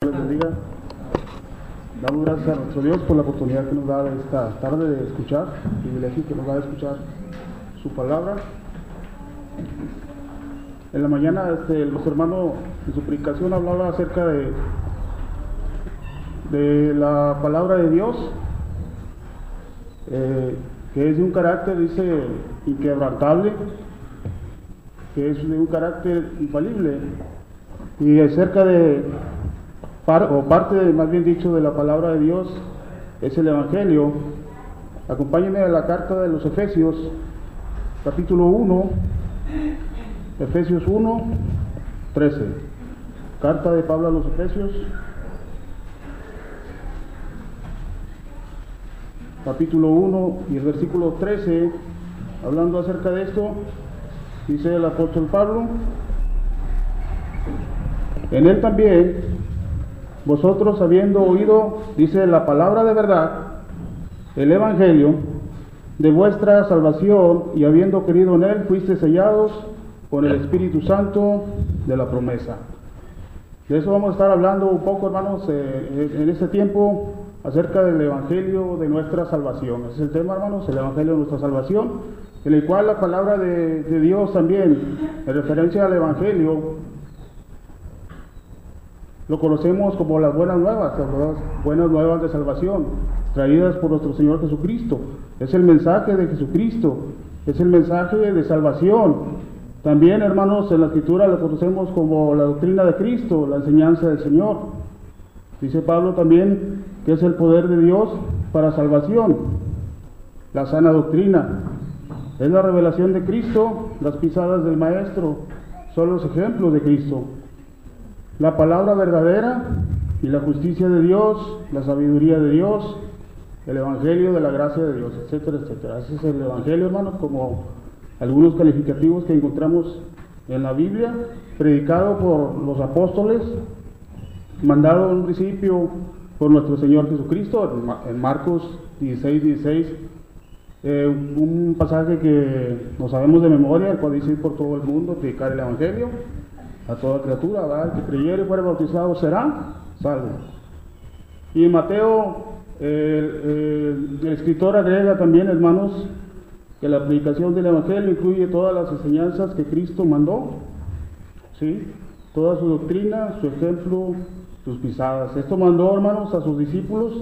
Les bendiga. Damos gracias a nuestro Dios por la oportunidad que nos da esta tarde de escuchar, el privilegio que nos da de escuchar su palabra. En la mañana nuestro hermano en su predicación hablaba acerca de la palabra de Dios, que es de un carácter, dice, inquebrantable, que es de un carácter infalible, y acerca de parte, más bien dicho, de la palabra de Dios es el Evangelio. Acompáñenme a la carta de los Efesios, capítulo 1, Efesios 1, 13. Carta de Pablo a los Efesios, capítulo 1 y el versículo 13, hablando acerca de esto, dice el apóstol Pablo: en él también vosotros, habiendo oído, dice, la palabra de verdad, el evangelio de vuestra salvación, y habiendo creído en él, fuisteis sellados con el Espíritu Santo de la promesa. De eso vamos a estar hablando un poco, hermanos, en este tiempo, acerca del evangelio de nuestra salvación. Ese es el tema, hermanos, el evangelio de nuestra salvación, en el cual la palabra de Dios también, en referencia al evangelio, lo conocemos como las buenas nuevas de salvación, traídas por nuestro Señor Jesucristo. Es el mensaje de Jesucristo, es el mensaje de salvación. También, hermanos, en la Escritura lo conocemos como la doctrina de Cristo, la enseñanza del Señor. Dice Pablo también que es el poder de Dios para salvación, la sana doctrina. Es la revelación de Cristo, las pisadas del Maestro, son los ejemplos de Cristo. La palabra verdadera y la justicia de Dios, la sabiduría de Dios, el evangelio de la gracia de Dios, etcétera, etcétera. Ese es el evangelio, hermanos, como algunos calificativos que encontramos en la Biblia, predicado por los apóstoles, mandado en un principio por nuestro Señor Jesucristo, en Marcos 16, un pasaje que no sabemos de memoria, el cual dice: ir por todo el mundo, predicar el evangelio a toda criatura, ¿verdad? El que creyere y fuere bautizado será salvo. Y en Mateo, el escritor agrega también, hermanos, que la predicación del evangelio incluye todas las enseñanzas que Cristo mandó, ¿sí? Toda su doctrina, su ejemplo, sus pisadas. Esto mandó, hermanos, a sus discípulos,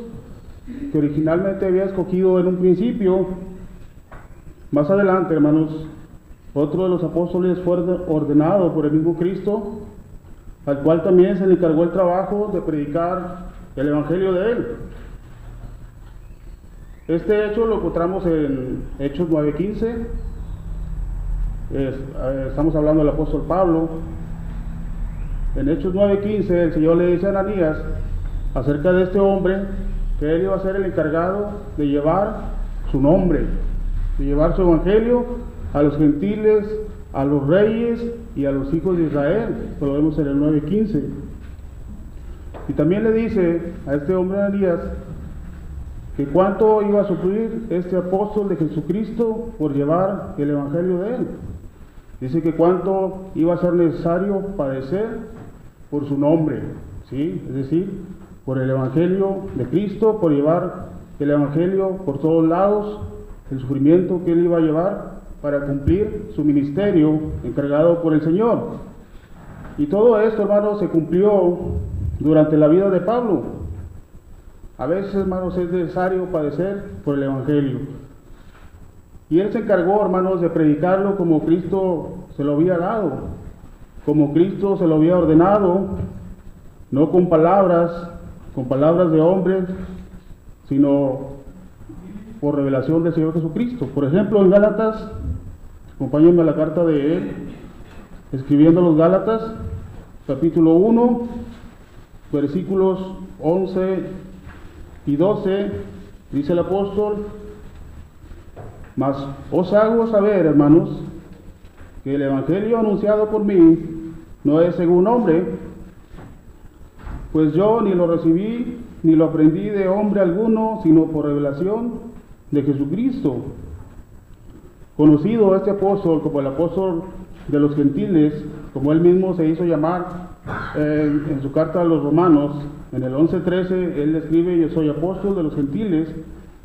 que originalmente había escogido en un principio. Más adelante, hermanos, otro de los apóstoles fue ordenado por el mismo Cristo, al cual también se le encargó el trabajo de predicar el evangelio de él. Este hecho lo encontramos en Hechos 9:15. Estamos hablando del apóstol Pablo. En Hechos 9:15 el Señor le dice a Ananías acerca de este hombre, que él iba a ser el encargado de llevar su nombre, de llevar su evangelio a los gentiles, a los reyes y a los hijos de Israel. Esto lo vemos en el 9:15. Y también le dice a este hombre Ananías que cuánto iba a sufrir este apóstol de Jesucristo por llevar el evangelio de él. Dice que cuánto iba a ser necesario padecer por su nombre, ¿sí? Es decir, por el evangelio de Cristo, por llevar el evangelio por todos lados, el sufrimiento que él iba a llevar para cumplir su ministerio encargado por el Señor. Y todo esto, hermanos, se cumplió durante la vida de Pablo. A veces, hermanos, es necesario padecer por el evangelio. Y él se encargó, hermanos, de predicarlo como Cristo se lo había dado, como Cristo se lo había ordenado, no con palabras de hombres, sino por revelación del Señor Jesucristo. Por ejemplo, en Gálatas, acompáñenme a la carta de él, escribiendo los Gálatas, capítulo 1, versículos 11 y 12, dice el apóstol: mas os hago saber, hermanos, que el evangelio anunciado por mí no es según hombre, pues yo ni lo recibí ni lo aprendí de hombre alguno, sino por revelación de Jesucristo. Conocido este apóstol como el apóstol de los gentiles, como él mismo se hizo llamar, en su carta a los romanos, en el 11:13, él escribe: yo soy apóstol de los gentiles.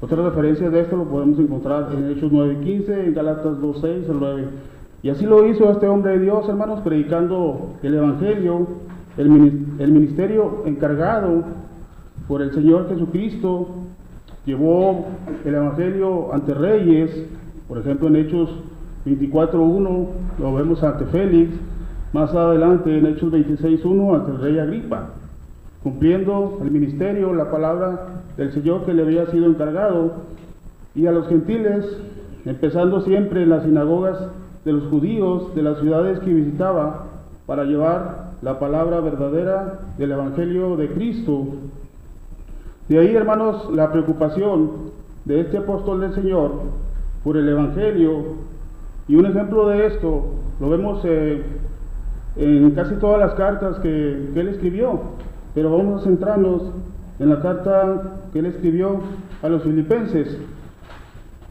Otras referencias de esto lo podemos encontrar en Hechos 9:15, en Gálatas 2:6 al 9. Y así lo hizo este hombre de Dios, hermanos, predicando el Evangelio, el ministerio encargado por el Señor Jesucristo. Llevó el Evangelio ante reyes, por ejemplo en Hechos 24:1 lo vemos ante Félix, más adelante en Hechos 26:1 ante el rey Agripa, cumpliendo el ministerio, la palabra del Señor que le había sido encargado, y a los gentiles, empezando siempre en las sinagogas de los judíos de las ciudades que visitaba, para llevar la palabra verdadera del Evangelio de Cristo. De ahí, hermanos, la preocupación de este apóstol del Señor por el Evangelio, y un ejemplo de esto lo vemos en casi todas las cartas que él escribió, pero vamos a centrarnos en la carta que él escribió a los filipenses.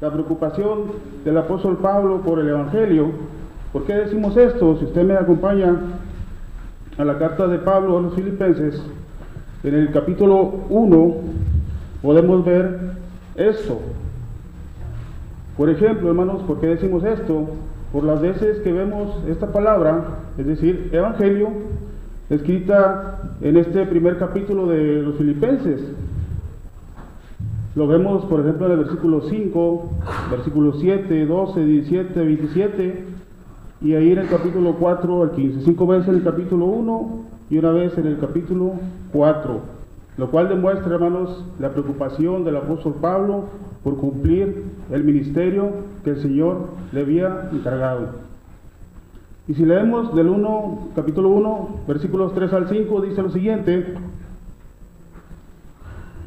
La preocupación del apóstol Pablo por el Evangelio. ¿Por qué decimos esto? Si usted me acompaña a la carta de Pablo a los filipenses, en el capítulo 1 podemos ver esto. Por ejemplo, hermanos, ¿por qué decimos esto? Por las veces que vemos esta palabra, es decir, Evangelio, escrita en este primer capítulo de los filipenses. Lo vemos, por ejemplo, en el versículo 5, versículos 7, 12, 17, 27, y ahí en el capítulo 4 al 15. 5 veces en el capítulo 1 y una vez en el capítulo 4. Lo cual demuestra, hermanos, la preocupación del apóstol Pablo por cumplir el ministerio que el Señor le había encargado. Y si leemos del capítulo 1, versículos 3 al 5, dice lo siguiente: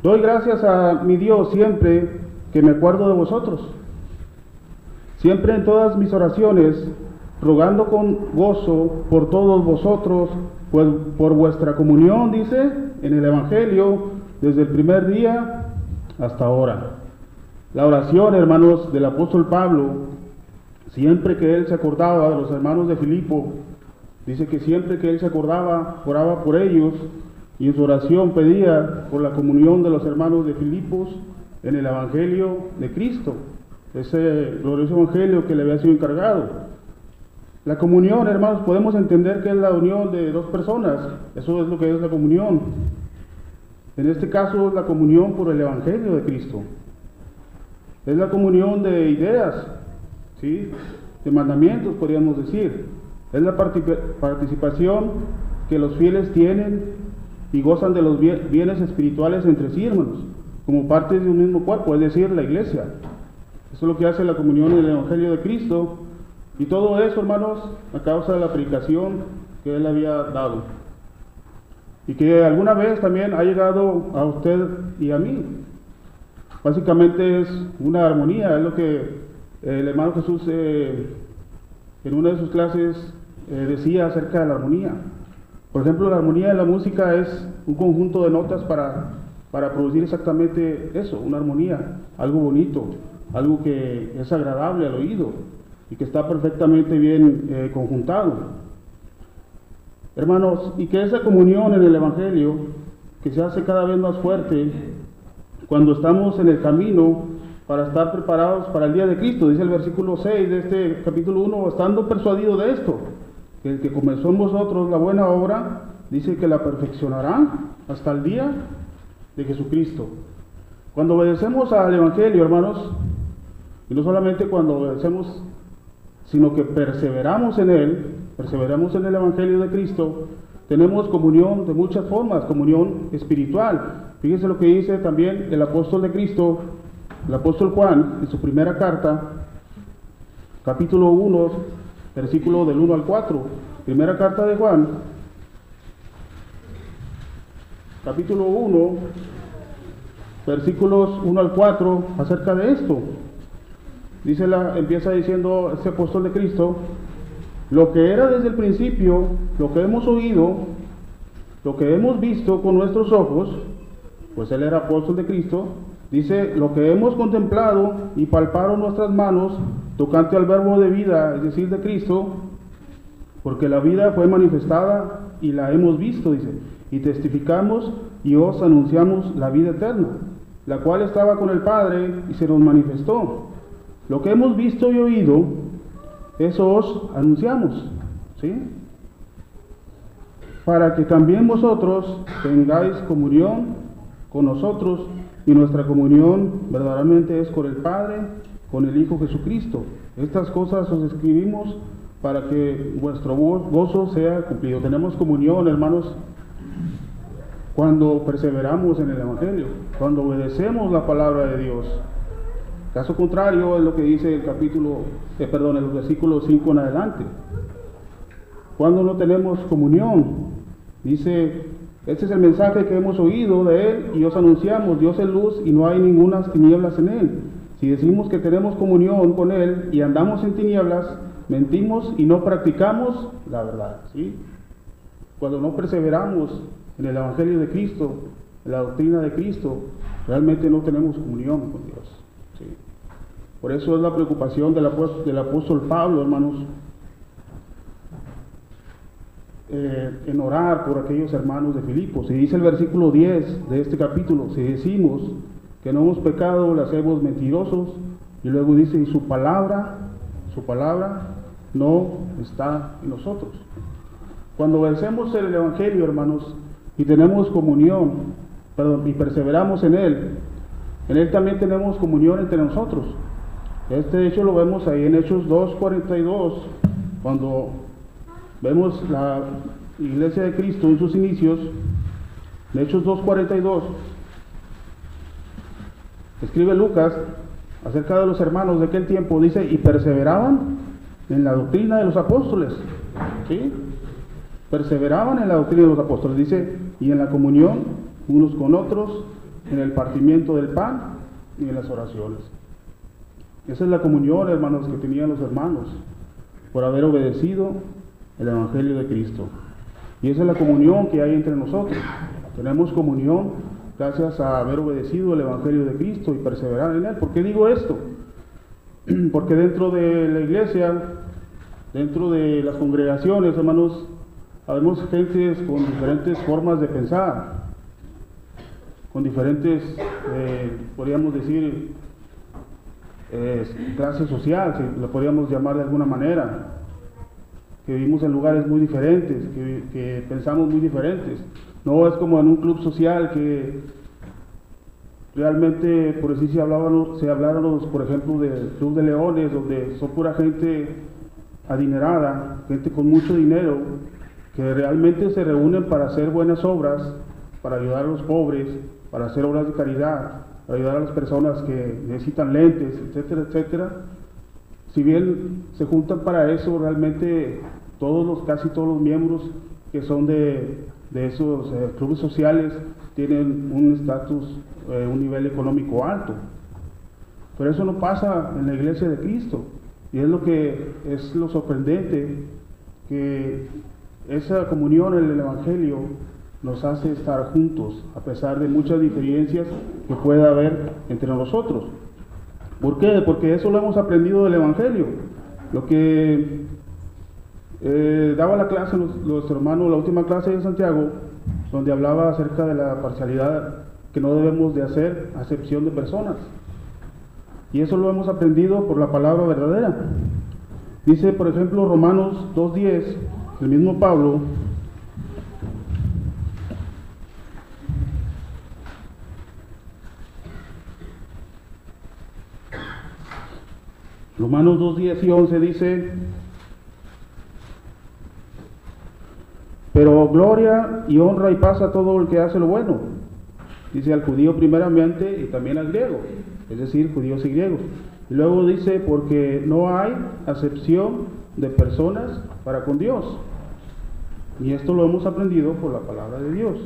doy gracias a mi Dios siempre que me acuerdo de vosotros, siempre en todas mis oraciones, rogando con gozo por todos vosotros, pues por vuestra comunión, dice, en el Evangelio, desde el primer día hasta ahora. La oración, hermanos, del apóstol Pablo, siempre que él se acordaba de los hermanos de Filipo, dice que siempre que él se acordaba, oraba por ellos, y en su oración pedía por la comunión de los hermanos de Filipos en el Evangelio de Cristo, ese glorioso Evangelio que le había sido encargado. La comunión, hermanos, podemos entender que es la unión de dos personas. Eso es lo que es la comunión. En este caso es la comunión por el Evangelio de Cristo. Es la comunión de ideas, ¿sí?, de mandamientos, podríamos decir. Es la participación que los fieles tienen y gozan de los bienes espirituales entre sí, hermanos, como parte de un mismo cuerpo, es decir, la iglesia. Eso es lo que hace la comunión en el Evangelio de Cristo. Y todo eso, hermanos, a causa de la predicación que él había dado. Y que alguna vez también ha llegado a usted y a mí. Básicamente es una armonía, es lo que el hermano Jesús en una de sus clases decía acerca de la armonía. Por ejemplo, la armonía en la música es un conjunto de notas para producir exactamente eso, una armonía, algo bonito, algo que es agradable al oído y que está perfectamente bien conjuntado. Hermanos, y que esa comunión en el Evangelio, que se hace cada vez más fuerte cuando estamos en el camino para estar preparados para el día de Cristo, dice el versículo 6 de este capítulo 1, estando persuadido de esto, que el que comenzó en vosotros la buena obra, dice que la perfeccionará hasta el día de Jesucristo. Cuando obedecemos al Evangelio, hermanos, y no solamente cuando obedecemos, sino que perseveramos en él, perseveramos en el Evangelio de Cristo, tenemos comunión de muchas formas, comunión espiritual. Fíjense lo que dice también el apóstol de Cristo, el apóstol Juan, en su primera carta, capítulo 1, versículo del 1 al 4. Primera carta de Juan, capítulo 1, versículos 1 al 4, acerca de esto. Empieza diciendo este apóstol de Cristo: lo que era desde el principio, lo que hemos oído, lo que hemos visto con nuestros ojos, pues él era apóstol de Cristo, dice, lo que hemos contemplado y palparon nuestras manos tocante al verbo de vida, es decir, de Cristo, porque la vida fue manifestada y la hemos visto, dice, y testificamos y os anunciamos la vida eterna, la cual estaba con el Padre y se nos manifestó. Lo que hemos visto y oído, eso os anunciamos, ¿sí? Para que también vosotros tengáis comunión con nosotros, y nuestra comunión verdaderamente es con el Padre, con el Hijo Jesucristo. Estas cosas os escribimos para que vuestro gozo sea cumplido. Tenemos comunión, hermanos, cuando perseveramos en el Evangelio, cuando obedecemos la palabra de Dios. Caso contrario es lo que dice el el versículo 5 en adelante. Cuando no tenemos comunión, dice, este es el mensaje que hemos oído de Él y os anunciamos, Dios es luz y no hay ninguna tinieblas en Él. Si decimos que tenemos comunión con Él y andamos en tinieblas, mentimos y no practicamos la verdad, ¿sí? Cuando no perseveramos en el Evangelio de Cristo, en la doctrina de Cristo, realmente no tenemos comunión con Dios, ¿sí? Por eso es la preocupación del apóstol Pablo, hermanos, en orar por aquellos hermanos de Filipos. Y dice el versículo 10 de este capítulo, si decimos que no hemos pecado, le hacemos mentirosos, y luego dice, y su palabra no está en nosotros. Cuando obedecemos el Evangelio, hermanos, y tenemos comunión, y perseveramos en Él también tenemos comunión entre nosotros. Este hecho lo vemos ahí en Hechos 2:42, cuando vemos la iglesia de Cristo en sus inicios. En Hechos 2:42 escribe Lucas acerca de los hermanos de aquel tiempo, dice, y perseveraban en la doctrina de los apóstoles, ¿sí? Perseveraban en la doctrina de los apóstoles, dice, y en la comunión unos con otros, en el partimiento del pan y en las oraciones. Esa es la comunión, hermanos, que tenían los hermanos por haber obedecido el Evangelio de Cristo. Y esa es la comunión que hay entre nosotros. Tenemos comunión gracias a haber obedecido el Evangelio de Cristo y perseverar en Él. ¿Por qué digo esto? Porque dentro de la iglesia, dentro de las congregaciones, hermanos, habemos gentes con diferentes formas de pensar, con diferentes, podríamos decir, clase social, si lo podríamos llamar de alguna manera, que vivimos en lugares muy diferentes, que pensamos muy diferentes. No es como en un club social que realmente, por decir, si habláramos, por ejemplo, del Club de Leones, donde son pura gente adinerada, gente con mucho dinero, que realmente se reúnen para hacer buenas obras, para ayudar a los pobres, para hacer obras de caridad, para ayudar a las personas que necesitan lentes, etcétera, etcétera. Si bien se juntan para eso, realmente casi todos los miembros que son de esos clubes sociales tienen un estatus, un nivel económico alto. Pero eso no pasa en la iglesia de Cristo, y es lo sorprendente, que esa comunión en el Evangelio nos hace estar juntos, a pesar de muchas diferencias que pueda haber entre nosotros. ¿Por qué? Porque eso lo hemos aprendido del Evangelio. Lo que daba la clase los hermanos, la última clase de Santiago, donde hablaba acerca de la parcialidad, que no debemos de hacer acepción de personas. Y eso lo hemos aprendido por la palabra verdadera. Dice, por ejemplo, Romanos 2:10, el mismo Pablo, Romanos 2:10 y 11 dice, pero gloria y honra y paz a todo el que hace lo bueno. Dice al judío primeramente y también al griego, es decir, judíos y griegos. Y luego dice, porque no hay acepción de personas para con Dios. Y esto lo hemos aprendido por la palabra de Dios.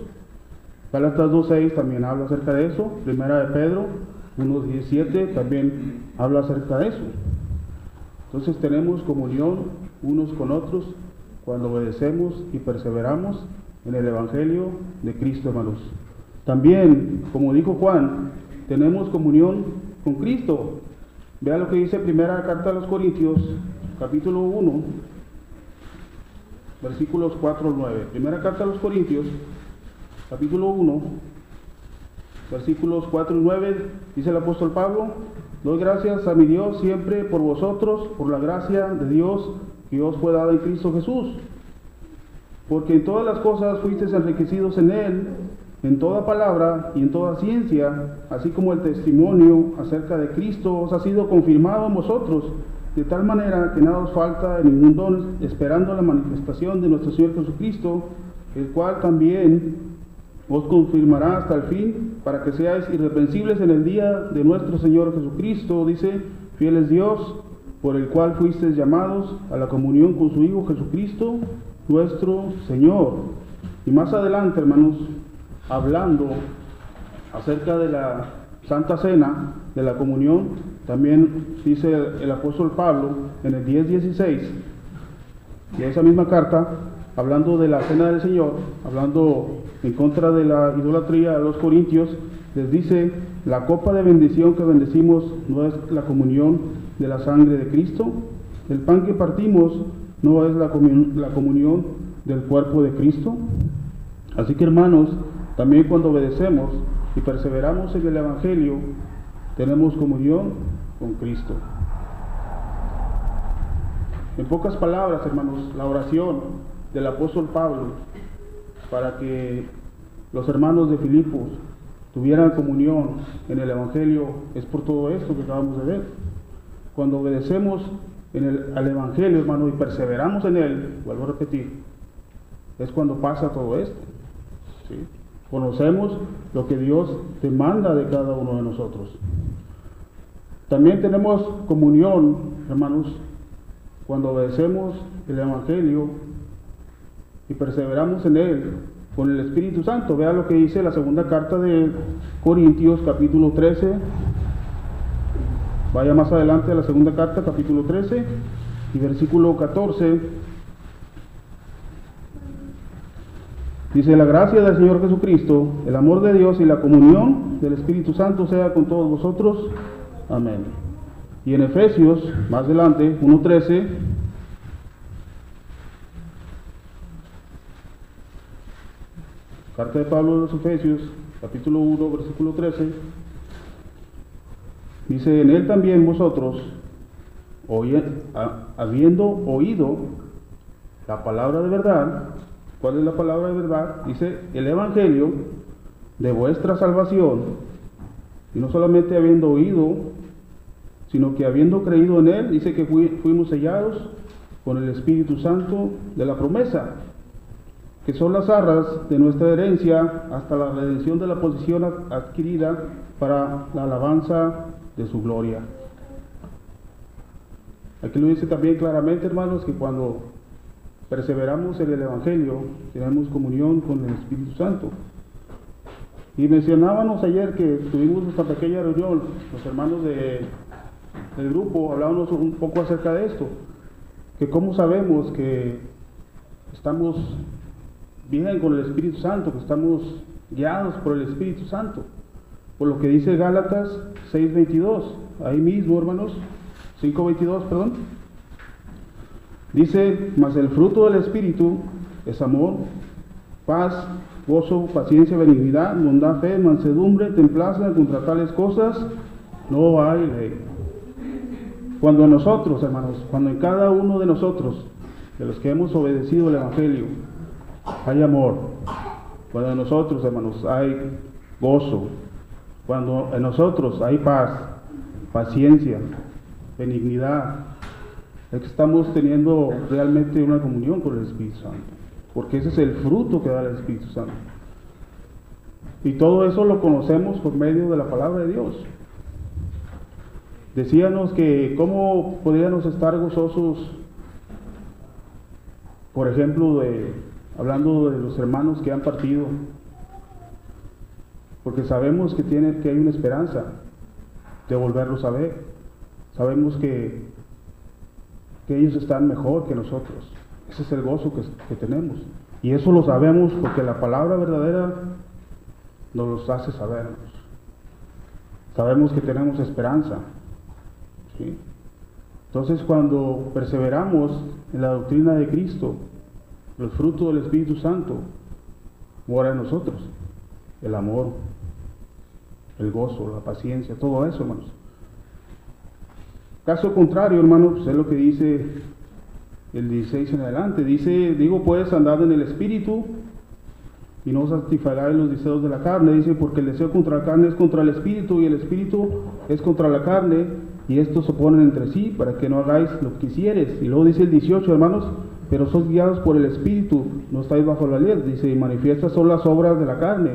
Gálatas 2:6 también habla acerca de eso. Primera de Pedro 1:17 también habla acerca de eso. Entonces tenemos comunión unos con otros cuando obedecemos y perseveramos en el Evangelio de Cristo, hermanos. También, como dijo Juan, tenemos comunión con Cristo. Vea lo que dice primera carta a los Corintios, capítulo 1, versículos 4 al 9. Primera carta a los Corintios, capítulo 1, versículos 4 y 9, dice el apóstol Pablo: doy gracias a mi Dios siempre por vosotros, por la gracia de Dios que os fue dada en Cristo Jesús, porque en todas las cosas fuisteis enriquecidos en Él, en toda palabra y en toda ciencia, así como el testimonio acerca de Cristo os ha sido confirmado en vosotros, de tal manera que nada os falta en ningún don, esperando la manifestación de nuestro Señor Jesucristo, el cual también os confirmará hasta el fin, para que seáis irreprensibles en el día de nuestro Señor Jesucristo. Dice: fiel es Dios, por el cual fuisteis llamados a la comunión con su Hijo Jesucristo, nuestro Señor. Y más adelante, hermanos, hablando acerca de la Santa Cena, de la comunión, también dice el apóstol Pablo en el 10:16 de esa misma carta, hablando de la Cena del Señor, hablando en contra de la idolatría a los corintios, les dice: la copa de bendición que bendecimos no es la comunión de la sangre de Cristo, el pan que partimos no es la comunión del cuerpo de Cristo. Así que, hermanos, también cuando obedecemos y perseveramos en el Evangelio, tenemos comunión con Cristo. En pocas palabras, hermanos, la oración del apóstol Pablo para que los hermanos de Filipos tuvieran comunión en el Evangelio es por todo esto que acabamos de ver. Cuando obedecemos al Evangelio, hermano, y perseveramos en él, vuelvo a repetir, es cuando pasa todo esto, ¿sí? Conocemos lo que Dios demanda de cada uno de nosotros. También tenemos comunión, hermanos, cuando obedecemos el Evangelio y perseveramos en él con el Espíritu Santo. Vea lo que dice la segunda carta de Corintios, capítulo 13. Vaya más adelante a la segunda carta, capítulo 13 y versículo 14. Dice: la gracia del Señor Jesucristo, el amor de Dios y la comunión del Espíritu Santo sea con todos vosotros. Amén. Y en Efesios, más adelante, 1:13, carta de Pablo a los Efesios, capítulo 1, versículo 13, dice: en él también vosotros, habiendo oído la palabra de verdad. ¿Cuál es la palabra de verdad? Dice: el Evangelio de vuestra salvación, y no solamente habiendo oído, sino que habiendo creído en él, dice que fuimos sellados con el Espíritu Santo de la promesa, que son las arras de nuestra herencia hasta la redención de la posición adquirida para la alabanza de su gloria. Aquí lo dice también claramente, hermanos, que cuando perseveramos en el Evangelio, tenemos comunión con el Espíritu Santo. Y mencionábamos ayer que tuvimos nuestra pequeña reunión, los hermanos del grupo, hablábamos un poco acerca de esto, que cómo sabemos que estamos bien con el Espíritu Santo, que estamos guiados por el Espíritu Santo, por lo que dice Gálatas 6:22, ahí mismo, hermanos, 5:22, perdón. Dice: mas el fruto del Espíritu es amor, paz, gozo, paciencia, benignidad, bondad, fe, mansedumbre, templanza. Contra tales cosas no hay ley. Cuando nosotros, hermanos, cuando en cada uno de nosotros, de los que hemos obedecido el Evangelio, hay amor, cuando en nosotros, hermanos, hay gozo, cuando en nosotros hay paz, paciencia, benignidad, es que estamos teniendo realmente una comunión con el Espíritu Santo, porque ese es el fruto que da el Espíritu Santo. Y todo eso lo conocemos por medio de la palabra de Dios. Decíamos que cómo podríamos estar gozosos, por ejemplo, hablando de los hermanos que han partido, porque sabemos que hay una esperanza de volverlos a ver. Sabemos que ellos están mejor que nosotros. Ese es el gozo que tenemos. Y eso lo sabemos porque la palabra verdadera nos los hace sabernos. Sabemos que tenemos esperanza, ¿sí? Entonces, cuando perseveramos en la doctrina de Cristo, los frutos del Espíritu Santo mora en nosotros. El amor, el gozo, la paciencia, todo eso, hermanos. Caso contrario, hermanos, pues es lo que dice el 16 en adelante. Dice, digo pues, andad en el Espíritu y no satisfagáis los deseos de la carne. Dice, porque el deseo contra la carne es contra el Espíritu y el Espíritu es contra la carne, y estos se oponen entre sí para que no hagáis lo que quisieres. Y luego dice el 18, hermanos, pero sois guiados por el Espíritu, no estáis bajo la ley. Dice, y manifiestas son las obras de la carne: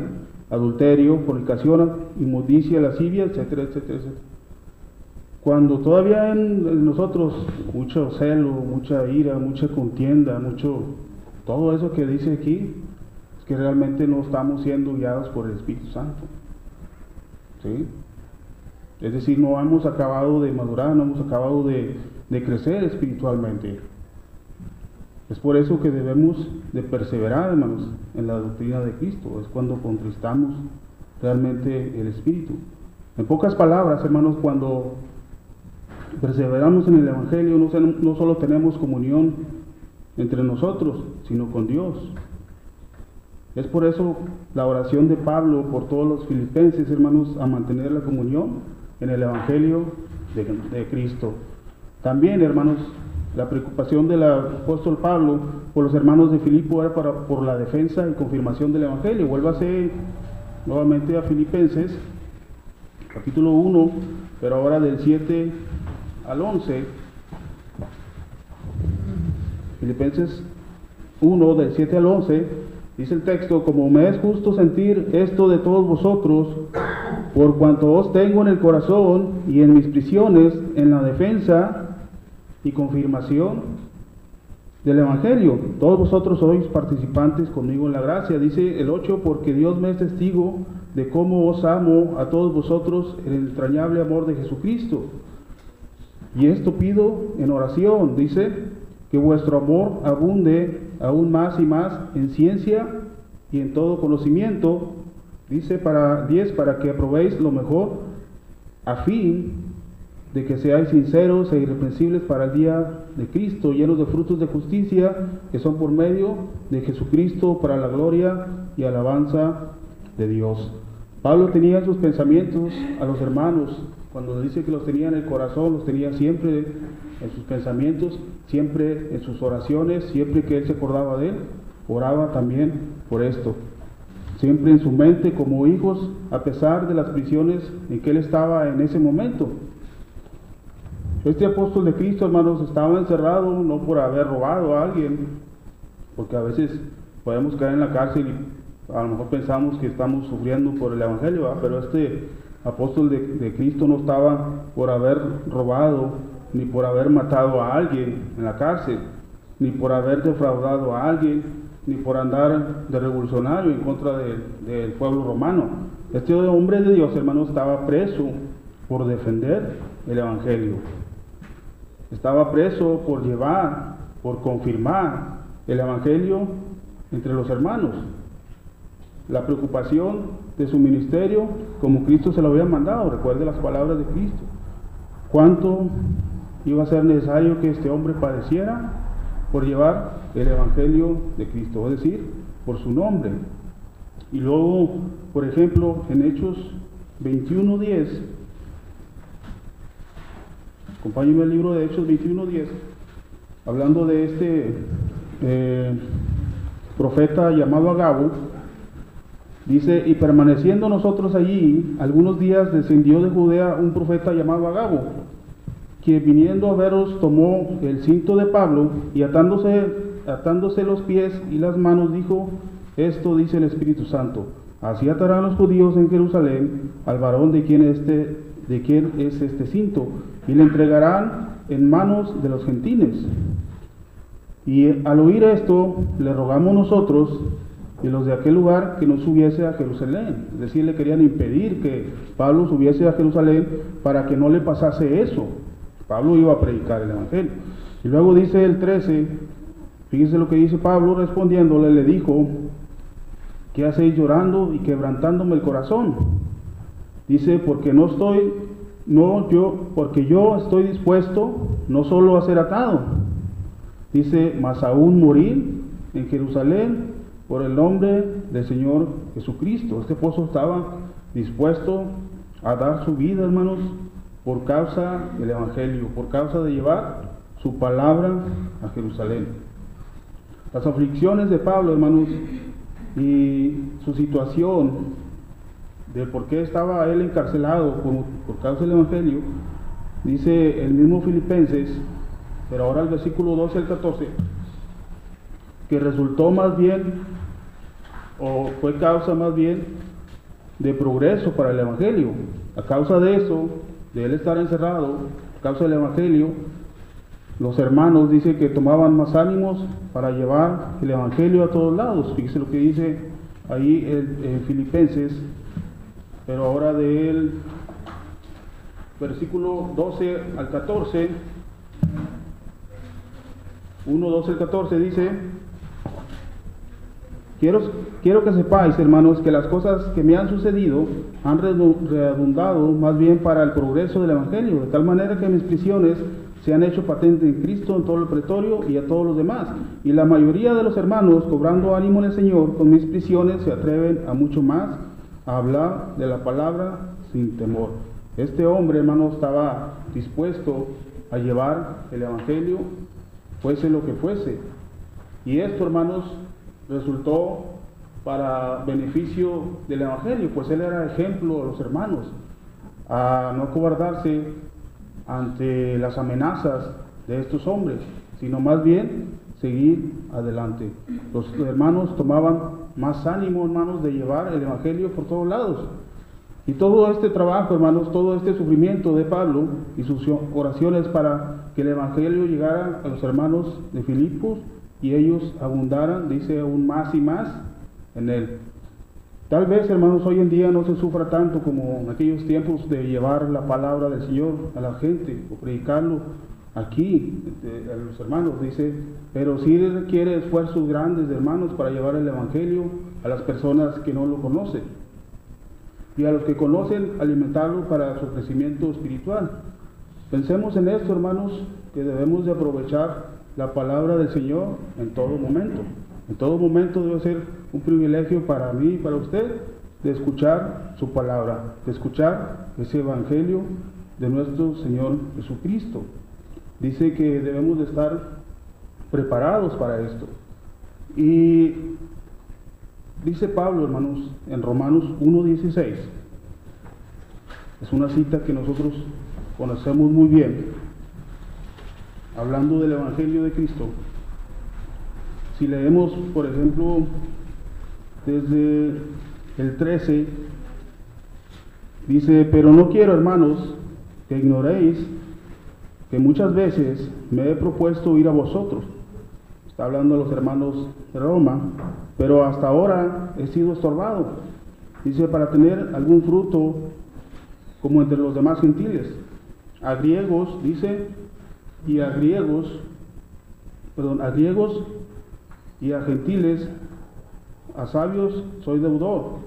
adulterio, fornicación, inmundicia, lascivia, etcétera, etcétera, etcétera. Cuando todavía en nosotros mucho celo, mucha ira, mucha contienda, todo eso que dice aquí, es que realmente no estamos siendo guiados por el Espíritu Santo. ¿Sí? Es decir, no hemos acabado de madurar, no hemos acabado de crecer espiritualmente. Es por eso que debemos de perseverar, hermanos, en la doctrina de Cristo. Es cuando contristamos realmente el Espíritu. En pocas palabras, hermanos, cuando perseveramos en el Evangelio, no solo tenemos comunión entre nosotros, sino con Dios. Es por eso la oración de Pablo por todos los filipenses, hermanos, a mantener la comunión en el Evangelio de Cristo. También, hermanos, la preocupación del apóstol Pablo por los hermanos de Filipo era por la defensa y confirmación del Evangelio. Vuélvase nuevamente a Filipenses, capítulo 1, pero ahora del 7 al 11. Filipenses 1, del 7 al 11, dice el texto: como me es justo sentir esto de todos vosotros, por cuanto os tengo en el corazón y en mis prisiones, en la defensa y confirmación del Evangelio. Todos vosotros sois participantes conmigo en la gracia. Dice el 8, porque Dios me es testigo de cómo os amo a todos vosotros en el entrañable amor de Jesucristo. Y esto pido en oración, dice, que vuestro amor abunde aún más y más en ciencia y en todo conocimiento. Dice para que aprobéis lo mejor, a fin de que seáis sinceros e irreprensibles para el día de Cristo, llenos de frutos de justicia, que son por medio de Jesucristo, para la gloria y alabanza de Dios. Pablo tenía en sus pensamientos a los hermanos. Cuando dice que los tenía en el corazón, los tenía siempre en sus pensamientos, siempre en sus oraciones, siempre que él se acordaba de él, oraba también por esto. Siempre en su mente como hijos, a pesar de las prisiones en que él estaba en ese momento. Este apóstol de Cristo, hermanos, estaba encerrado no por haber robado a alguien, porque a veces podemos caer en la cárcel y a lo mejor pensamos que estamos sufriendo por el Evangelio, ¿verdad? Pero este apóstol de Cristo no estaba por haber robado, ni por haber matado a alguien en la cárcel, ni por haber defraudado a alguien, ni por andar de revolucionario en contra del pueblo romano. Este hombre de Dios, hermanos, estaba preso por defender el Evangelio. Estaba preso por llevar, por confirmar el Evangelio entre los hermanos. La preocupación de su ministerio, como Cristo se lo había mandado. Recuerde las palabras de Cristo. ¿Cuánto iba a ser necesario que este hombre padeciera por llevar el Evangelio de Cristo? Es decir, por su nombre. Y luego, por ejemplo, en Hechos 21:10, acompáñenme al libro de Hechos 21:10, hablando de este profeta llamado Agabo. Dice: y permaneciendo nosotros allí algunos días, descendió de Judea un profeta llamado Agabo, que viniendo a veros tomó el cinto de Pablo y atándose los pies y las manos, dijo: esto dice el Espíritu Santo, así atarán los judíos en Jerusalén al varón de quien es este cinto, y le entregarán en manos de los gentiles. Y al oír esto, le rogamos nosotros y los de aquel lugar que no subiese a Jerusalén. Es decir, le querían impedir que Pablo subiese a Jerusalén para que no le pasase eso. Pablo iba a predicar el Evangelio. Y luego dice el 13, fíjense lo que dice Pablo, respondiéndole, le dijo: ¿qué hacéis llorando y quebrantándome el corazón? Dice: porque yo estoy dispuesto no solo a ser atado, dice, mas aún morir en Jerusalén por el nombre del Señor Jesucristo. Este apóstol estaba dispuesto a dar su vida, hermanos, por causa del Evangelio, por causa de llevar su palabra a Jerusalén. Las aflicciones de Pablo, hermanos, y su situación de por qué estaba él encarcelado por causa del Evangelio, dice el mismo Filipenses, pero ahora el versículo 12 al 14, que resultó más bien, o fue causa más bien, de progreso para el Evangelio. A causa de eso, de él estar encerrado, a causa del Evangelio, los hermanos dice que tomaban más ánimos para llevar el Evangelio a todos lados. Fíjese lo que dice ahí en Filipenses, pero ahora del versículo 12 al 14, 1, 12 al 14 dice: Quiero que sepáis, hermanos, que las cosas que me han sucedido han redundado más bien para el progreso del Evangelio, de tal manera que mis prisiones se han hecho patentes en Cristo en todo el pretorio y a todos los demás. Y la mayoría de los hermanos, cobrando ánimo en el Señor, con mis prisiones se atreven a mucho más a hablar de la palabra sin temor. Este hombre, hermano, estaba dispuesto a llevar el Evangelio, fuese lo que fuese. Y esto, hermanos, resultó para beneficio del Evangelio, pues él era ejemplo a los hermanos, a no acobardarse ante las amenazas de estos hombres, sino más bien seguir adelante. Los hermanos tomaban más ánimo, hermanos, de llevar el Evangelio por todos lados. Y todo este trabajo, hermanos, todo este sufrimiento de Pablo y sus oraciones para que el Evangelio llegara a los hermanos de Filipos y ellos abundaran, dice, aún más y más en él. Tal vez, hermanos, hoy en día no se sufra tanto como en aquellos tiempos de llevar la palabra del Señor a la gente o predicarlo aquí a los hermanos, dice, pero sí requiere esfuerzos grandes de hermanos para llevar el Evangelio a las personas que no lo conocen y a los que conocen alimentarlo para su crecimiento espiritual. Pensemos en esto, hermanos, que debemos de aprovechar la palabra del Señor en todo momento. En todo momento debe ser un privilegio para mí y para usted de escuchar su palabra, de escuchar ese Evangelio de nuestro Señor Jesucristo. Dice que debemos de estar preparados para esto. Y dice Pablo, hermanos, en Romanos 1:16, es una cita que nosotros conocemos muy bien, hablando del Evangelio de Cristo. Si leemos, por ejemplo, desde el 13, dice: pero no quiero, hermanos, que ignoréis que muchas veces me he propuesto ir a vosotros. Está hablando a los hermanos de Roma, pero hasta ahora he sido estorbado. Dice, para tener algún fruto como entre los demás gentiles. A griegos, dice, a griegos y a gentiles, a sabios soy deudor.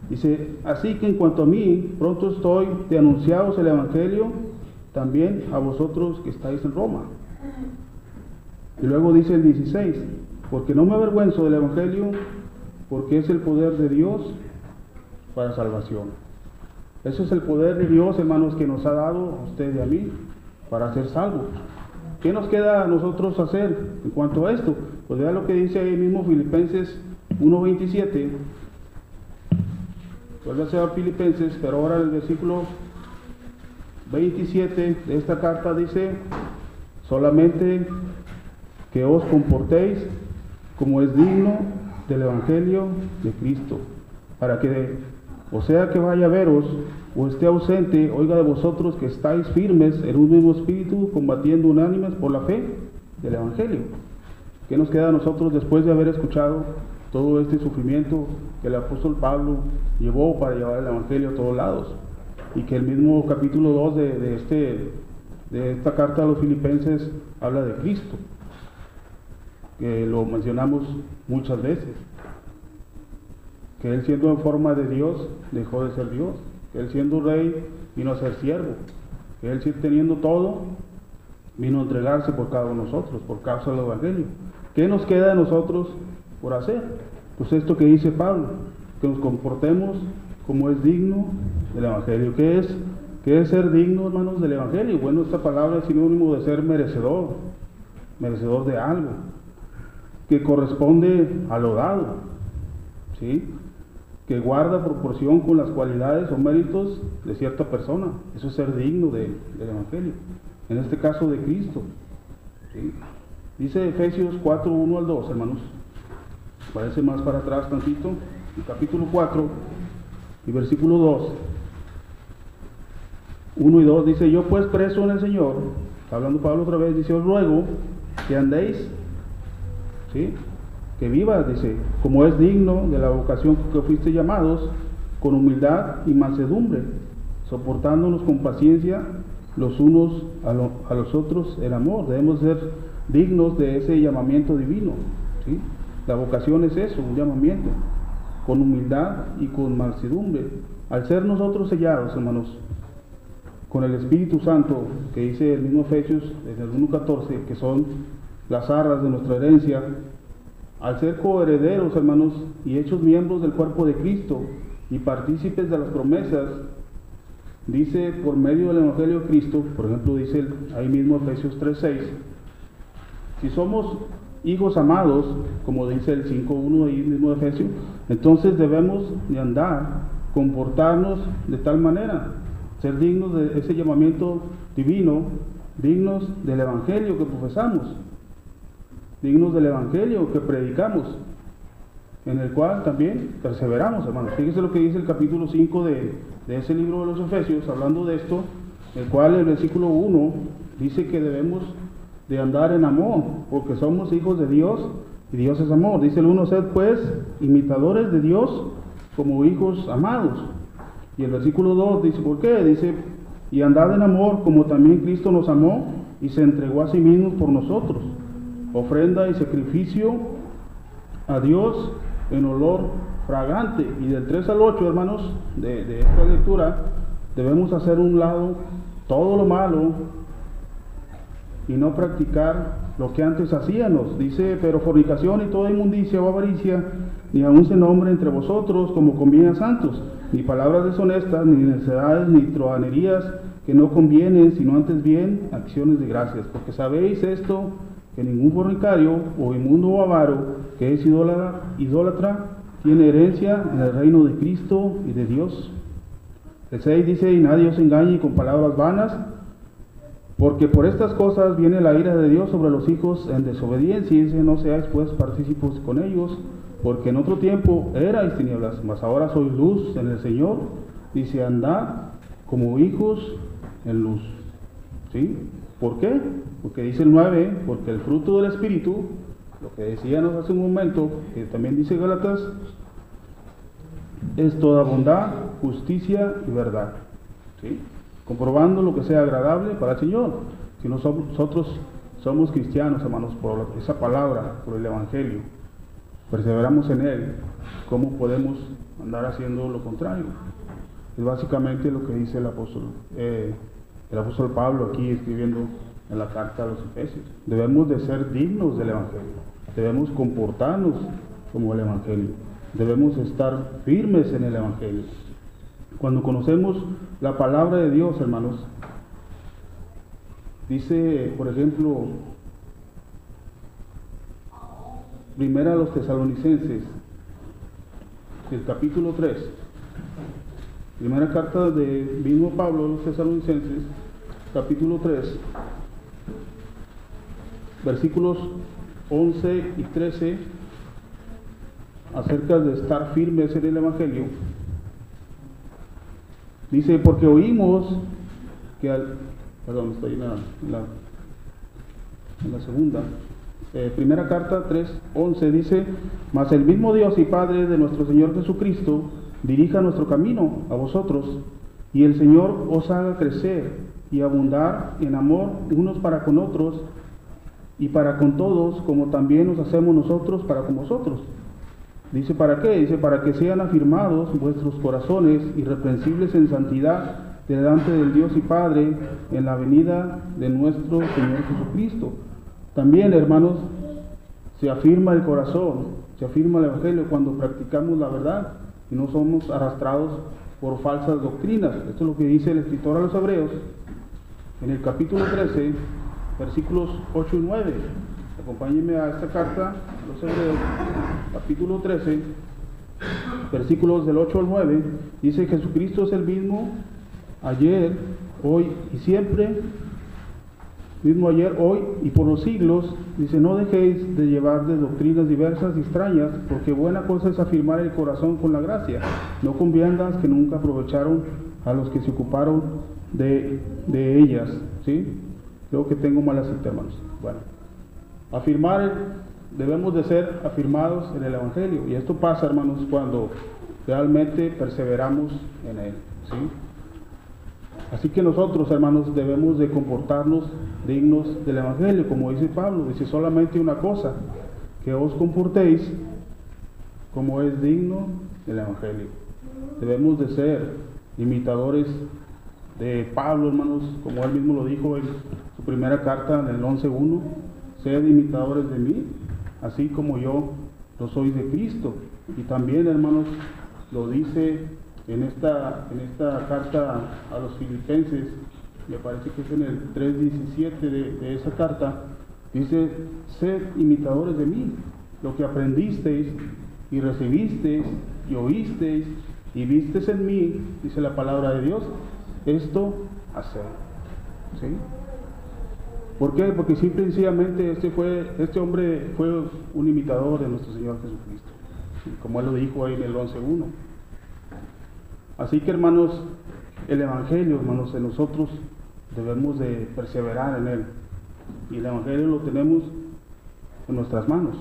Dice, así que en cuanto a mí, pronto estoy de anunciaros el Evangelio también a vosotros que estáis en Roma. Y luego dice el 16, porque no me avergüenzo del Evangelio, porque es el poder de Dios para salvación. Eso es el poder de Dios, hermanos, que nos ha dado a usted y a mí para ser salvos. ¿Qué nos queda a nosotros hacer en cuanto a esto? Pues vea lo que dice ahí mismo Filipenses 1:27. Vuelve a ser Filipenses, pero ahora el versículo 27 de esta carta dice: solamente que os comportéis como es digno del Evangelio de Cristo, para que, o sea que vaya a veros o esté ausente, oiga de vosotros que estáis firmes en un mismo espíritu, combatiendo unánimes por la fe del Evangelio. ¿Qué nos queda a nosotros después de haber escuchado todo este sufrimiento que el apóstol Pablo llevó para llevar el Evangelio a todos lados? Y que el mismo capítulo 2 de esta carta a los Filipenses habla de Cristo, que lo mencionamos muchas veces, que Él siendo en forma de Dios dejó de ser Dios, que Él siendo rey vino a ser siervo, que Él teniendo todo vino a entregarse por cada uno de nosotros, por causa del Evangelio. ¿Qué nos queda a nosotros por hacer? Pues esto que dice Pablo, que nos comportemos como es digno del Evangelio. ¿Qué es ser digno, hermanos, del Evangelio? Bueno, esta palabra es sinónimo de ser merecedor de algo, que corresponde a lo dado, ¿sí? Que guarda proporción con las cualidades o méritos de cierta persona. Eso es ser digno del Evangelio, en este caso de Cristo, ¿sí? Dice Efesios 4, 1 al 2, hermanos. Parece más para atrás tantito, el capítulo 4 y versículo 2. 1 y 2 dice: yo pues preso en el Señor, está hablando Pablo otra vez, dice: os ruego que andéis, ¿sí? Que vivas, dice, como es digno de la vocación que fuiste llamados, con humildad y mansedumbre, soportándonos con paciencia los unos a los otros en amor. Debemos ser dignos de ese llamamiento divino, ¿sí? La vocación es eso, un llamamiento, con humildad y con mansedumbre. Al ser nosotros sellados, hermanos, con el Espíritu Santo, que dice el mismo Efesios, en el 1:14, que son las arras de nuestra herencia, al ser coherederos, hermanos, y hechos miembros del cuerpo de Cristo y partícipes de las promesas, dice por medio del Evangelio de Cristo, por ejemplo, dice ahí mismo Efesios 3:6, si somos hijos amados, como dice el 5:1 ahí mismo de Efesios, entonces debemos de andar, comportarnos de tal manera, ser dignos de ese llamamiento divino, dignos del Evangelio que profesamos, dignos del Evangelio que predicamos, en el cual también perseveramos, hermanos. Fíjese lo que dice el capítulo 5 de ese libro de los Efesios, hablando de esto, el cual el versículo 1 dice que debemos de andar en amor, porque somos hijos de Dios y Dios es amor. Dice el 1: sed pues imitadores de Dios como hijos amados. Y el versículo 2 dice: ¿por qué? Dice: y andad en amor como también Cristo nos amó y se entregó a sí mismo por nosotros, ofrenda y sacrificio a Dios en olor fragante. Y del 3 al 8, hermanos, de esta lectura, debemos hacer un lado todo lo malo y no practicar lo que antes hacíamos. Dice: pero fornicación y toda inmundicia o avaricia ni aun se nombre entre vosotros como conviene a santos, ni palabras deshonestas, ni necedades, ni truhanerías que no convienen, sino antes bien acciones de gracias. Porque sabéis esto, que ningún fornicario o inmundo o avaro que es idólatra tiene herencia en el reino de Cristo y de Dios. El 6 dice: y nadie os engañe con palabras vanas, porque por estas cosas viene la ira de Dios sobre los hijos en desobediencia. Y dice: no seáis pues partícipes con ellos, porque en otro tiempo erais tinieblas, mas ahora sois luz en el Señor. Dice: andad como hijos en luz, ¿sí? ¿Por qué? Porque dice el 9, porque el fruto del Espíritu, lo que decíamos hace un momento, que también dice Gálatas, es toda bondad, justicia y verdad, ¿sí? Comprobando lo que sea agradable para el Señor. Si nosotros somos cristianos, hermanos, por esa palabra, por el Evangelio, perseveramos en él, ¿cómo podemos andar haciendo lo contrario? Es básicamente lo que dice el apóstol Pablo aquí escribiendo en la carta a los Efesios. Debemos de ser dignos del Evangelio, debemos comportarnos como el Evangelio, debemos estar firmes en el Evangelio. Cuando conocemos la palabra de Dios, hermanos, dice, por ejemplo, primera a los Tesalonicenses, el capítulo 3, primera carta de mismo Pablo a los Tesalonicenses, capítulo 3, versículos 11 y 13, acerca de estar firmes en el Evangelio. Dice: porque oímos que estoy en la segunda. Primera carta 3:11 dice: mas el mismo Dios y Padre de nuestro Señor Jesucristo dirija nuestro camino a vosotros, y el Señor os haga crecer y abundar en amor unos para con otros y para con todos, como también nos hacemos nosotros para con vosotros. Dice: ¿para qué? Dice: para que sean afirmados vuestros corazones irreprensibles en santidad delante del Dios y Padre en la venida de nuestro Señor Jesucristo. También, hermanos, se afirma el corazón, se afirma el Evangelio cuando practicamos la verdad y no somos arrastrados por falsas doctrinas. Esto es lo que dice el escritor a los Hebreos en el capítulo 13, versículos 8 y 9. Acompáñenme a esta carta a los Hebreos, capítulo 13, versículos del 8 al 9. Dice: Jesucristo es el mismo ayer, hoy y siempre, mismo ayer, hoy y por los siglos. Dice: no dejéis de llevar de doctrinas diversas y extrañas, porque buena cosa es afirmar el corazón con la gracia, no con viandas que nunca aprovecharon a los que se ocuparon de ellas. ¿Sí? Creo que tengo malas citas, hermanos. Bueno, debemos de ser afirmados en el Evangelio, y esto pasa, hermanos, cuando realmente perseveramos en él. ¿Sí? Así que nosotros, hermanos, debemos de comportarnos dignos del Evangelio, como dice Pablo. Dice solamente una cosa: que os comportéis como es digno del Evangelio. Debemos de ser imitadores de Pablo, hermanos, como él mismo lo dijo en su primera carta, en el 11:1: sed imitadores de mí, así como yo lo soy de Cristo. Y también, hermanos, lo dice en esta carta a los Filipenses, me parece que es en el 3:17 de esa carta. Dice: sed imitadores de mí, lo que aprendisteis y recibisteis y oísteis y visteis en mí, dice la palabra de Dios, esto haced. ¿Sí? ¿Por qué? Porque simple y sencillamente este hombre fue un imitador de nuestro Señor Jesucristo, como él lo dijo ahí en el 11:1. Así que, hermanos, el Evangelio, hermanos, en nosotros debemos de perseverar en él, y el Evangelio lo tenemos en nuestras manos.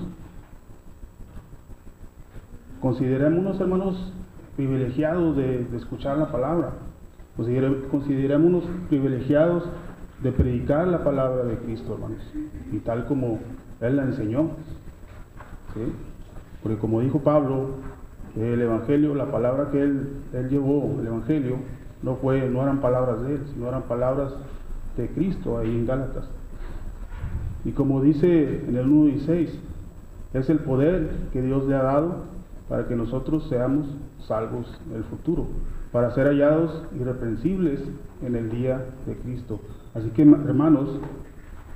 Considerémonos, hermanos, privilegiados de escuchar la palabra. Considerémonos privilegiados de predicar la palabra de Cristo, hermanos, y tal como él la enseñó. ¿Sí? Porque como dijo Pablo, el Evangelio, la palabra que él llevó, el Evangelio, no eran palabras de él, sino eran palabras de Cristo, ahí en Gálatas. Y como dice en el 1:16, es el poder que Dios le ha dado para que nosotros seamos salvos en el futuro, para ser hallados irreprensibles en el día de Cristo. Así que, hermanos,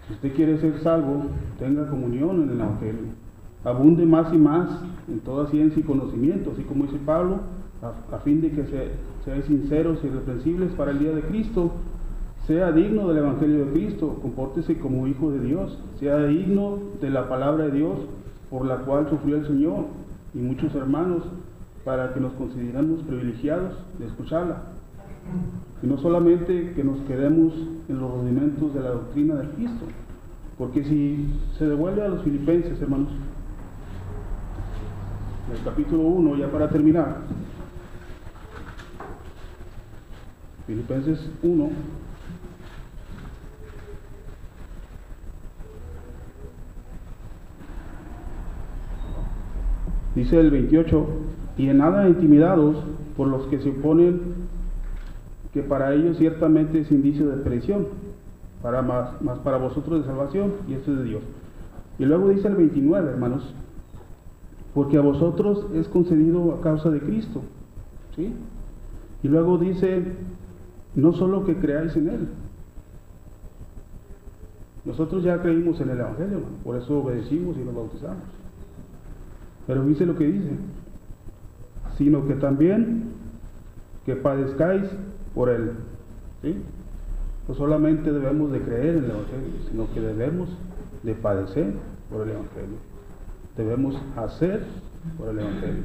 si usted quiere ser salvo, tenga comunión en el Evangelio, abunde más y más en toda ciencia y conocimiento, así como dice Pablo, a fin de que seáis sinceros y irreprensibles para el día de Cristo. Sea digno del Evangelio de Cristo, compórtese como hijo de Dios, sea digno de la palabra de Dios por la cual sufrió el Señor y muchos hermanos, para que nos consideremos privilegiados de escucharla. Y no solamente que nos quedemos en los rudimentos de la doctrina de Cristo, porque si se devuelve a los Filipenses, hermanos, en el capítulo 1, ya para terminar, Filipenses 1, dice el 28: y en nada intimidados por los que se oponen, que para ellos ciertamente es indicio de perdición, más para vosotros de salvación, y esto es de Dios. Y luego dice el 29, hermanos: porque a vosotros es concedido a causa de Cristo. ¿Sí? Y luego dice: no solo que creáis en él. Nosotros ya creímos en el Evangelio, hermano, por eso obedecimos y nos bautizamos. Pero dice lo que dice: sino que también que padezcáis por él. ¿Sí? No solamente debemos de creer en el Evangelio, sino que debemos de padecer por el Evangelio. Debemos hacer por el Evangelio.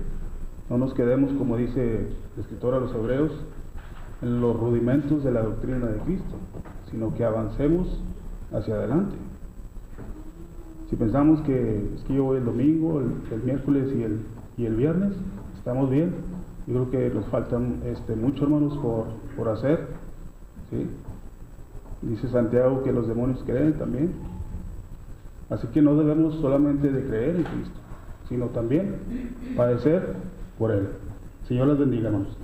No nos quedemos, como dice el escritor a los Hebreos, en los rudimentos de la doctrina de Cristo, sino que avancemos hacia adelante. Si pensamos que es que yo voy el domingo, el miércoles y el viernes, estamos bien. Yo creo que nos faltan mucho, hermanos, por hacer. ¿Sí? Dice Santiago que los demonios creen también. Así que no debemos solamente de creer en Cristo, sino también padecer por él. Señor les bendiga, hermanos.